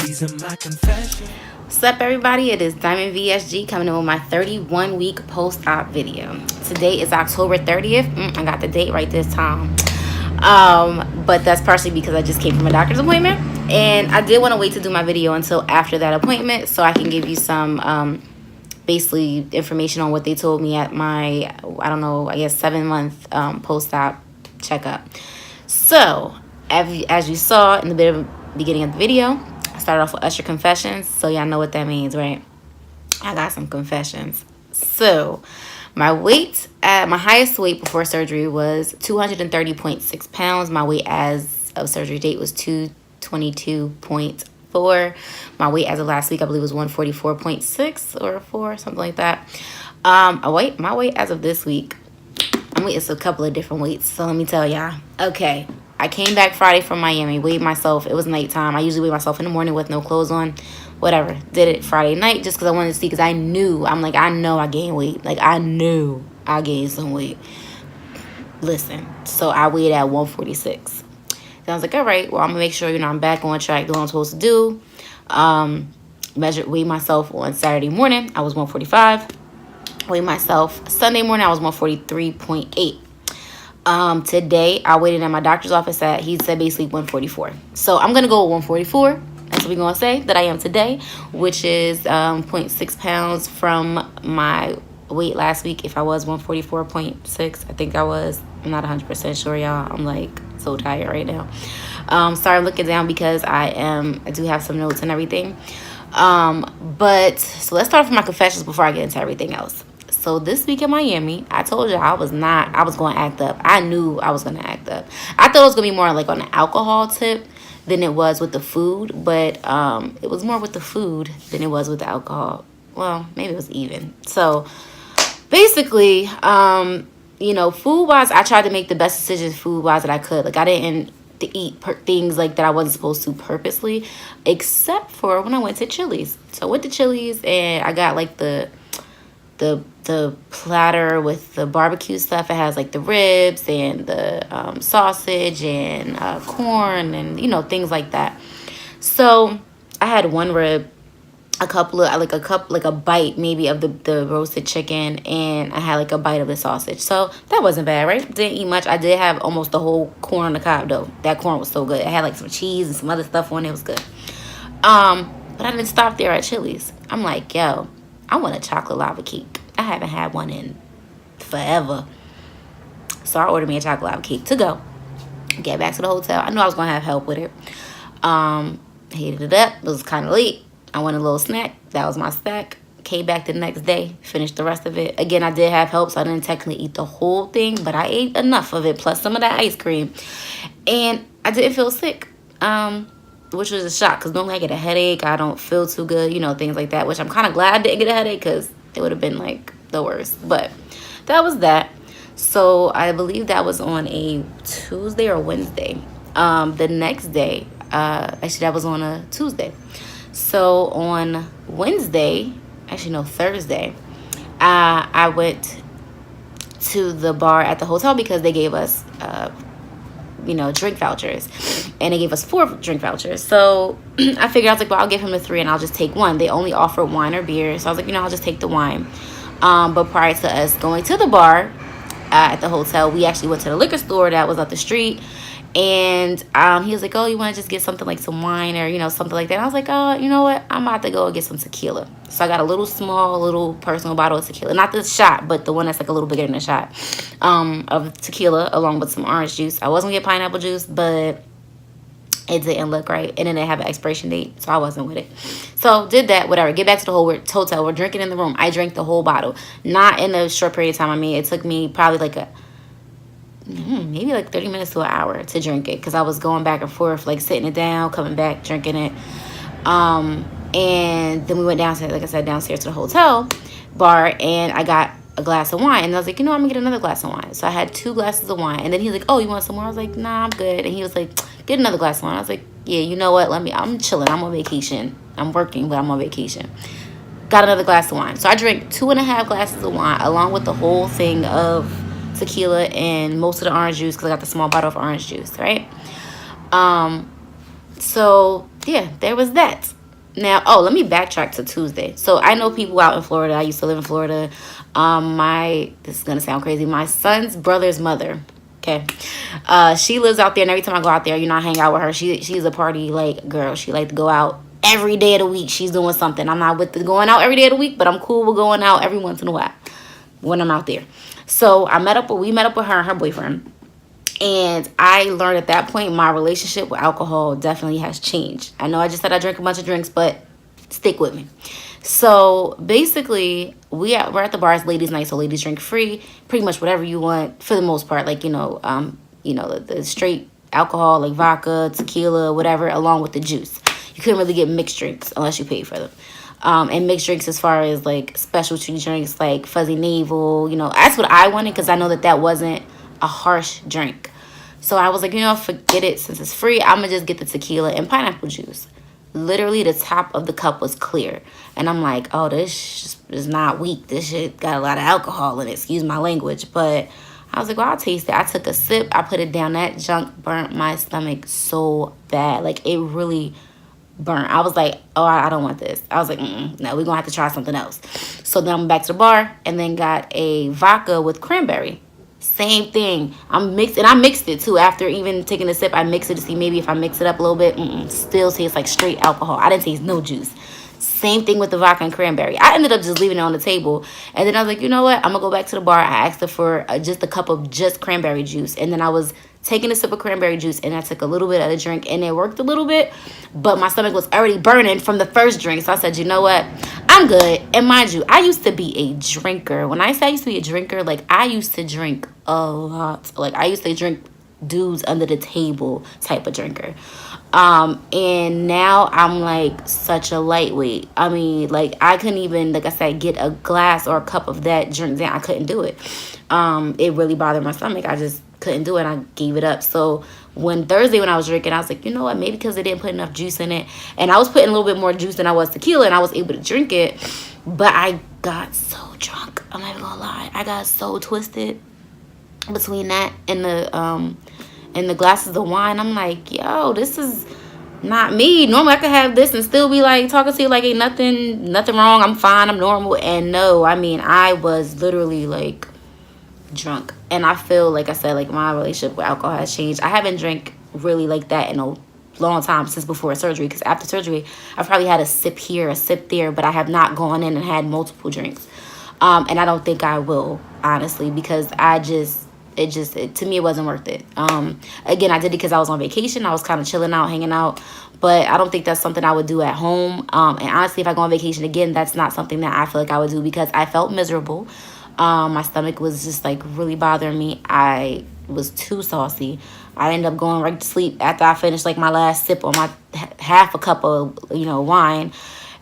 These are my confessions. What's up, everybody? It is Diamond VSG coming in with my 31-week post-op video. Today is October 30th. I got the date right this time. But that's partially because I just came from a doctor's appointment. And I did want to wait to do my video until after that appointment so I can give you some basically information on what they told me at my, 7-month post-op checkup. So, as you saw in the beginning of the video, I started off with Usher Confessions, so y'all know what that means, right? I got some confessions. So, my highest weight before surgery was 230.6 pounds. My weight as of surgery date was 222.4. My weight as of last week, I believe, was 144.6 or 4, something like that. My weight as of this week, it's a couple of different weights, so let me tell y'all. Okay, I came back Friday from Miami, weighed myself. It was nighttime. I usually weigh myself in the morning with no clothes on. Whatever. Did it Friday night just because I wanted to see, because I know I gained weight. Like, I knew I gained some weight. Listen, so I weighed at 146. Then I was like, all right, well, I'm going to make sure, I'm back on track, doing what I'm supposed to do. Weighed myself on Saturday morning. I was 145. Weighed myself Sunday morning. I was 143.8. Today I waited at my doctor's office he said basically 144. So I'm going to go with 144. That's what we're going to say that I am today, which is 0.6 pounds from my weight last week. If I was 144.6, I think I was. I'm not 100% sure, y'all. I'm like so tired right now. Sorry, I'm looking down because I do have some notes and everything. But so let's start with my confessions before I get into everything else. So this week in Miami, I told you I was going to act up. I knew I was going to act up. I thought it was going to be more like on the alcohol tip than it was with the food. But it was more with the food than it was with the alcohol. Well, maybe it was even. So basically, food-wise, I tried to make the best decisions food-wise that I could. Like, I didn't eat things like that I wasn't supposed to purposely, except for when I went to Chili's. So I went to Chili's and I got like the platter with the barbecue stuff. It has like the ribs and the sausage and corn and things like that. So I had one rib, a bite maybe of the roasted chicken, and I had like a bite of the sausage. So that wasn't bad, right? Didn't eat much. I did have almost the whole corn on the cob though. That corn was so good. It had like some cheese and some other stuff on it. It was good. But I didn't stop there at Chili's. I'm like, yo, I want a chocolate lava cake. I haven't had one in forever. So I ordered me a chocolate lava cake to go. Get back to the hotel. I knew I was going to have help with it. Heated it up. It was kind of late. I wanted a little snack. That was my snack. Came back the next day. Finished the rest of it. Again, I did have help, so I didn't technically eat the whole thing. But I ate enough of it, plus some of that ice cream. And I didn't feel sick. Which was a shock, because normally I get a headache. I don't feel too good. Things like that. Which I'm kind of glad I didn't get a headache, because it would have been like the worst. But that was that. So I believe that was on a Tuesday or Wednesday. The next day, actually that was on a Tuesday. So on Thursday, I went to the bar at the hotel because they gave us drink vouchers, and they gave us 4 drink vouchers. So I figured, I was like, well, I'll give him the 3 and I'll just take 1. They only offer wine or beer, so I was like, I'll just take the wine. But prior to us going to the bar at the hotel, we actually went to the liquor store that was up the street, and he was like, oh, you want to just get something like some wine or something like that? And I was like, oh, you know what, I'm about to go and get some tequila. So I got a little personal bottle of tequila, not the shot, but the one that's like a little bigger than a shot, of tequila, along with some orange juice. I was gonna get pineapple juice, but it didn't look right, and then they have an expiration date, so I wasn't with it. So did that, whatever. Get back to the hotel. We're drinking in the room. I drank the whole bottle, not in a short period of time. I mean, it took me probably like maybe like 30 minutes to an hour to drink it, because I was going back and forth, like sitting it down, coming back, drinking it. And then we went downstairs, like I said, downstairs to the hotel bar, and I got a glass of wine. And I was like, I'm going to get another glass of wine. So I had 2 glasses of wine. And then he was like, oh, you want some more? I was like, nah, I'm good. And he was like, get another glass of wine. I was like, yeah, you know what? I'm chilling. I'm on vacation. I'm working, but I'm on vacation. Got another glass of wine. So I drank 2.5 glasses of wine, along with the whole thing of tequila and most of the orange juice, because I got the small bottle of orange juice, right? So yeah, there was that. Now, let me backtrack to Tuesday. So I know people out in Florida. I used to live in Florida. This is gonna sound crazy. My son's brother's mother. Okay, she lives out there, and every time I go out there, I hang out with her. She's a party like girl. She like to go out every day of the week. She's doing something. I'm not with the going out every day of the week, but I'm cool with going out every once in a while when I'm out there. So we met up with her and her boyfriend. And I learned at that point my relationship with alcohol definitely has changed. I know I just said I drink a bunch of drinks, but stick with me. So basically, we're at the bar. It's ladies' night, so ladies drink free, pretty much whatever you want for the most part. Like the straight alcohol like vodka, tequila, whatever, along with the juice. You couldn't really get mixed drinks unless you paid for them. And mixed drinks as far as like specialty drinks like fuzzy navel. That's what I wanted because I know that wasn't a harsh drink. So I was like, forget it. Since it's free, I'm going to just get the tequila and pineapple juice. Literally, the top of the cup was clear. And I'm like, oh, this is not weak. This shit got a lot of alcohol in it. Excuse my language. But I was like, well, I'll taste it. I took a sip. I put it down. That junk burnt my stomach so bad. Like, it really burnt. I was like, oh, I don't want this. I was like, no, we're going to have to try something else. So then I'm back to the bar and then got a vodka with cranberry. Same thing. I mixed it too. After even taking a sip, I mixed it to see maybe if I mix it up a little bit. Still tastes like straight alcohol. I didn't taste no juice. Same thing with the vodka and cranberry. I ended up just leaving it on the table. And then I was like, you know what? I'm going to go back to the bar. I asked her for just a cup of just cranberry juice. And then I was taking a sip of cranberry juice and I took a little bit of the drink and it worked a little bit. But my stomach was already burning from the first drink. So I said, you know what? I'm good. And mind you, I used to be a drinker. When I say I used to be a drinker, like I used to drink a lot. Like I used to drink dudes under the table type of drinker. And now I'm like such a lightweight. I mean, like I couldn't even, like I said, get a glass or a cup of that drink down. I couldn't do it. It really bothered my stomach. I just couldn't do it. I gave it up. So Thursday when I was drinking, I was like, you know what, maybe because they didn't put enough juice in it. And I was putting a little bit more juice than I was tequila and I was able to drink it. But I got so drunk. I'm not even gonna lie. I got so twisted between that and the glasses of wine. I'm like, yo, this is not me. Normally I could have this and still be like talking to you like ain't nothing wrong. I'm fine. I'm normal. And no, I mean, I was literally like drunk. And I feel like I said, like my relationship with alcohol has changed. I haven't drank really like that in a long time since before surgery, because after surgery I probably had a sip here, a sip there, but I have not gone in and had multiple drinks. And I don't think I will, honestly, because to me it wasn't worth it. Again, I did it because I was on vacation. I was kind of chilling out, hanging out, but I don't think that's something I would do at home. And honestly, if I go on vacation again, that's not something that I feel like I would do because I felt miserable. My stomach was just like really bothering me. I was too saucy. I ended up going right to sleep after I finished like my last sip on my half a cup of wine,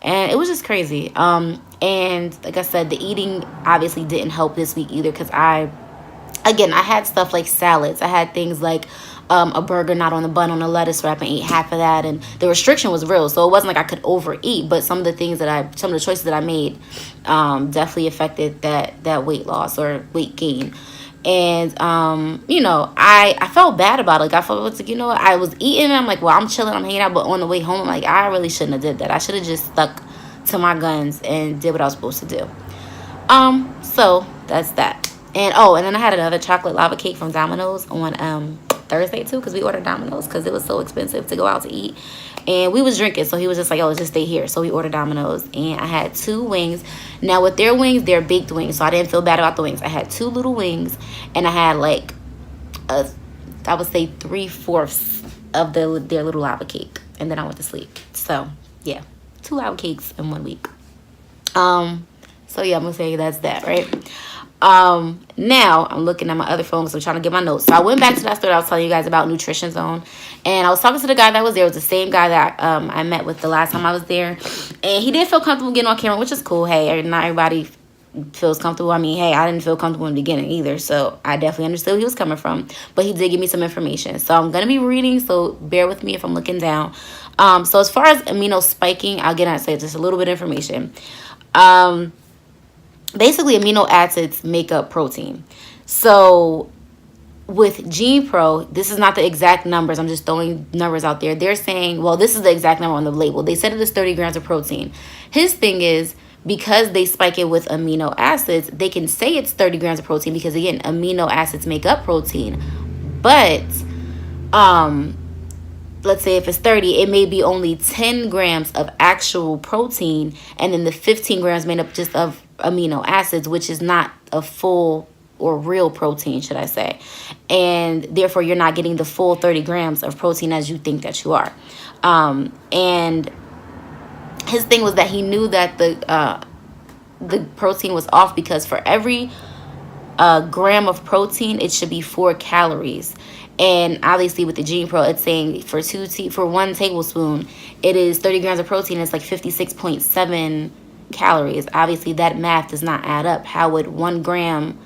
and it was just crazy. And like I said, the eating obviously didn't help this week either because I had stuff like salads. I had things like a burger not on the bun, on the lettuce wrap, and ate half of that. And the restriction was real, so it wasn't like I could overeat. But some of the choices that I made definitely affected that weight loss or weight gain. And I felt bad about it. Like I felt like, I was eating and I'm like, well, I'm chilling, I'm hanging out, but on the way home, I'm like, I really shouldn't have did that. I should have just stuck to my guns and did what I was supposed to do. So that's that. And then I had another chocolate lava cake from Domino's on Thursday too, because we ordered Domino's because it was so expensive to go out to eat. And we was drinking, so he was just like, oh, let's just stay here. So we ordered Domino's, and I had 2 wings. Now with their wings, they're baked wings, so I didn't feel bad about the wings. I had 2 little wings, and I had like I would say 3/4 of their little lava cake, and then I went to sleep. So yeah, 2 lava cakes in 1 week. So yeah, I'm gonna say that's that, right? Now I'm looking at my other phone, so I'm trying to get my notes. So I went back to that story I was telling you guys about, Nutrition Zone, and I was talking to the guy that was there. It was the same guy that I met with the last time I was there, and he didn't feel comfortable getting on camera, which is cool. Hey, not everybody feels comfortable. I mean, hey, I didn't feel comfortable in the beginning either, so I definitely understood where he was coming from, but he did give me some information. So I'm gonna be reading, so bear with me if I'm looking down. So as far as amino spiking, I'll get on say just a little bit of information. Basically, amino acids make up protein. So with Gene Pro, this is not the exact numbers. I'm just throwing numbers out there. They're saying, well, this is the exact number on the label. They said it is 30 grams of protein. His thing is, because they spike it with amino acids, they can say it's 30 grams of protein because, again, amino acids make up protein. But let's say if it's 30, it may be only 10 grams of actual protein, and then the 15 grams made up just of amino acids, which is not a full or real protein, should I say. And therefore, you're not getting the full 30 grams of protein as you think that you are. And his thing was that he knew that the protein was off because for every gram of protein, it should be 4 calories. And obviously with the Gene Pro, it's saying for 1 tablespoon, it is 30 grams of protein. It's like 56.7 calories. Obviously, that math does not add up. How would 1 gram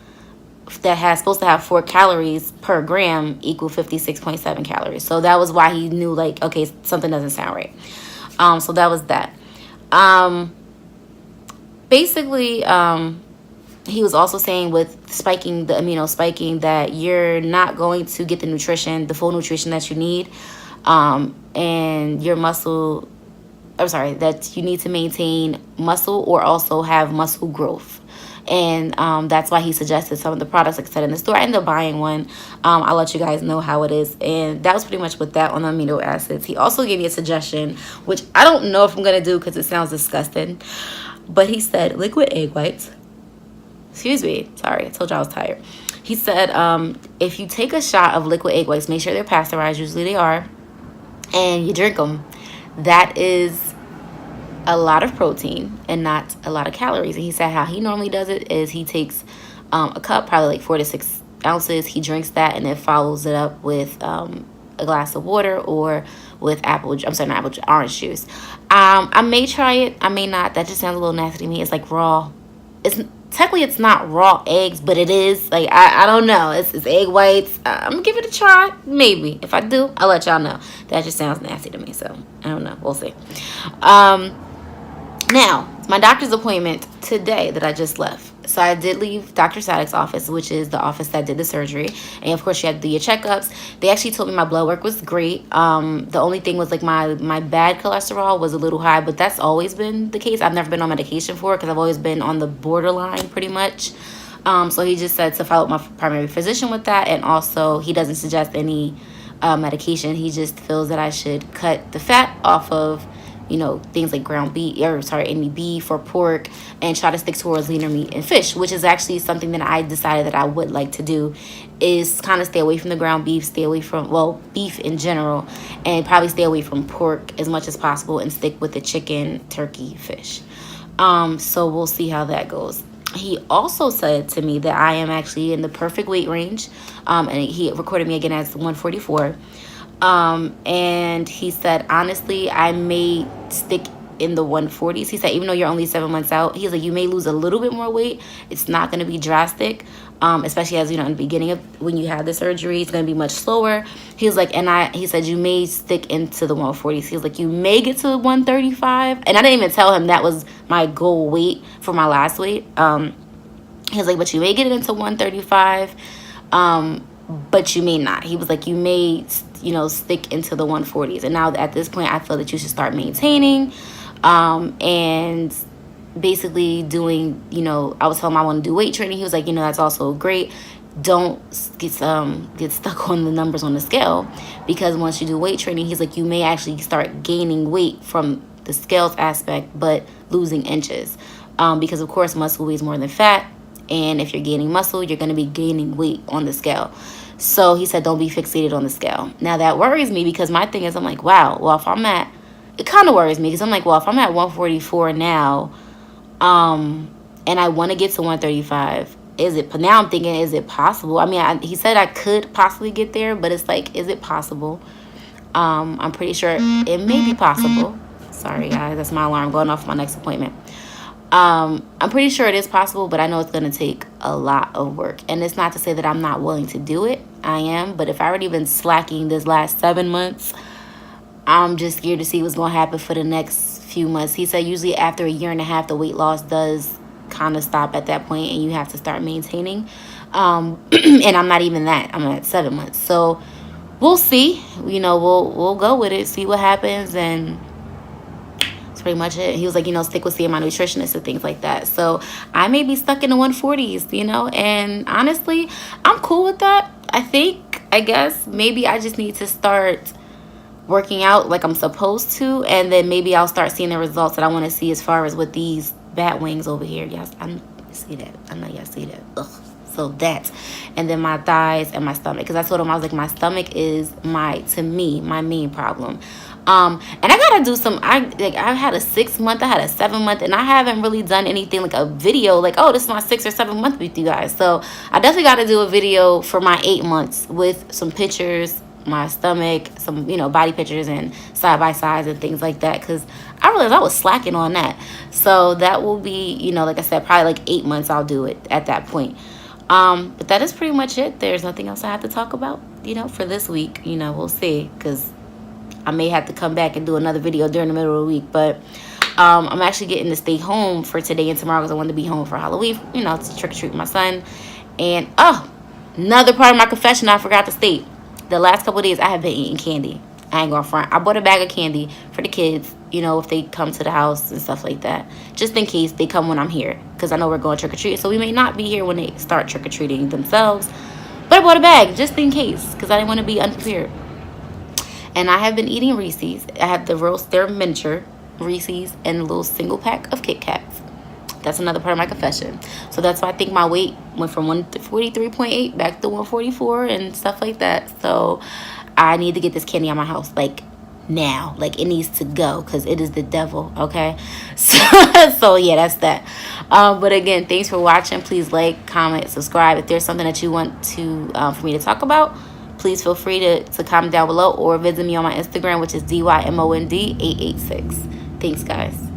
that has supposed to have 4 calories per gram equal 56.7 calories? So that was why he knew, like, okay, something doesn't sound right. So that was that. Basically, he was also saying with spiking, the amino spiking, that you're not going to get the full nutrition that you need. And your muscle, that you need to maintain muscle or also have muscle growth. And that's why he suggested some of the products, like I said, in the store. I ended up buying one. I'll let you guys know how it is. And that was pretty much with that on the amino acids. He also gave me a suggestion, which I don't know if I'm going to do because it sounds disgusting. But he said liquid egg whites. Excuse me. Sorry, I told you I was tired. He said if you take a shot of liquid egg whites, make sure they're pasteurized. Usually they are. And you drink them. That is a lot of protein and not a lot of calories. And he said how he normally does it is he takes a cup, probably like 4 to 6 ounces. He drinks that and then follows it up with a glass of water or with orange juice. I may try it. I may not. That just sounds a little nasty to me. It's like raw. It's not raw eggs, but it is. Like, I don't know. It's egg whites. I'm going to give it a try. Maybe. If I do, I'll let y'all know. That just sounds nasty to me. So, I don't know. We'll see. Now, my doctor's appointment today that I just left. So I did leave Dr. Sadek's office, which is the office that did the surgery. And of course, you had to do your checkups. They actually told me my blood work was great. The only thing was like my bad cholesterol was a little high, but that's always been the case. I've never been on medication for it because I've always been on the borderline pretty much. So he just said to follow up my primary physician with that. And also, he doesn't suggest any medication. He just feels that I should cut the fat off of things like any beef or pork, and try to stick towards leaner meat and fish, which is actually something that I decided that I would like to do, is kind of stay away from the ground beef, stay away from, beef in general, and probably stay away from pork as much as possible and stick with the chicken, turkey, fish. So we'll see how that goes. He also said to me that I am actually in the perfect weight range, and he recorded me again as 144. And he said, honestly, I may stick in the 140s. He said, even though you're only 7 months out, he's like, you may lose a little bit more weight. It's not going to be drastic, especially as, in the beginning of when you have the surgery, it's going to be much slower. He was like, he said, you may stick into the 140s. He was like, you may get to 135. And I didn't even tell him that was my goal weight for my last weight. He was like, but you may get it into 135, but you may not. He was like, you may stick into the 140s. And now at this point, I feel that you should start maintaining, and basically doing, I was telling him I want to do weight training. He was like, that's also great. Don't get stuck on the numbers on the scale, because once you do weight training, he's like, you may actually start gaining weight from the scales aspect, but losing inches, because of course muscle weighs more than fat. And if you're gaining muscle, you're going to be gaining weight on the scale. So he said, don't be fixated on the scale. Now, that worries me, because my thing is, I'm like, wow, well, it kind of worries me, because I'm like, well, if I'm at 144 now, and I want to get to 135, now I'm thinking, is it possible? I mean, he said I could possibly get there, but it's like, is it possible? I'm pretty sure it may be possible. Sorry, guys, that's my alarm going off for my next appointment. I'm pretty sure it is possible, but I know it's going to take a lot of work. And it's not to say that I'm not willing to do it. I am. But if I already been slacking this last 7 months, I'm just scared to see what's going to happen for the next few months. He said usually after a year and a half, the weight loss does kind of stop at that point, and you have to start maintaining. And I'm not even that. I'm at 7 months. So we'll see. We'll go with it, see what happens, and that's pretty much it. He was like, stick with seeing my nutritionist and things like that. So I may be stuck in the 140s, and honestly, I'm cool with that. I guess maybe I just need to start working out like I'm supposed to, and then maybe I'll start seeing the results that I want to see as far as with these bat wings over here. Yes, I see that. I know y'all see that. Ugh. So that, and then my thighs and my stomach, because I told him, I was like, my stomach is my main problem. And I gotta do I had a 6 month, I had a 7 month, and I haven't really done anything like a video like, oh, this is my 6 or 7 month with you guys. So I definitely got to do a video for my 8 months with some pictures, my stomach, some body pictures and side by sides and things like that, because I realized I was slacking on that. So that will be, like I said, probably like 8 months I'll do it at that point. But that is pretty much it. There's nothing else I have to talk about, for this week. We'll see, because I may have to come back and do another video during the middle of the week. But I'm actually getting to stay home for today and tomorrow because I wanted to be home for Halloween, to trick-or-treat with my son. And, another part of my confession I forgot to state. The last couple of days, I have been eating candy. I ain't going front. I bought a bag of candy for the kids, if they come to the house and stuff like that. Just in case they come when I'm here. Because I know we're going trick-or-treating. So we may not be here when they start trick-or-treating themselves. But I bought a bag just in case. Because I didn't want to be unprepared. And I have been eating Reese's. I have they're miniature Reese's and a little single pack of Kit Kats. That's another part of my confession. So that's why I think my weight went from 143.8 back to 144 and stuff like that. So I need to get this candy out of my house, like, now. Like, it needs to go, because it is the devil, okay? So yeah, that's that. But again, thanks for watching. Please like, comment, subscribe. If there's something that you want to for me to talk about, please feel free to comment down below or visit me on my Instagram, which is DYMOND886. Thanks, guys.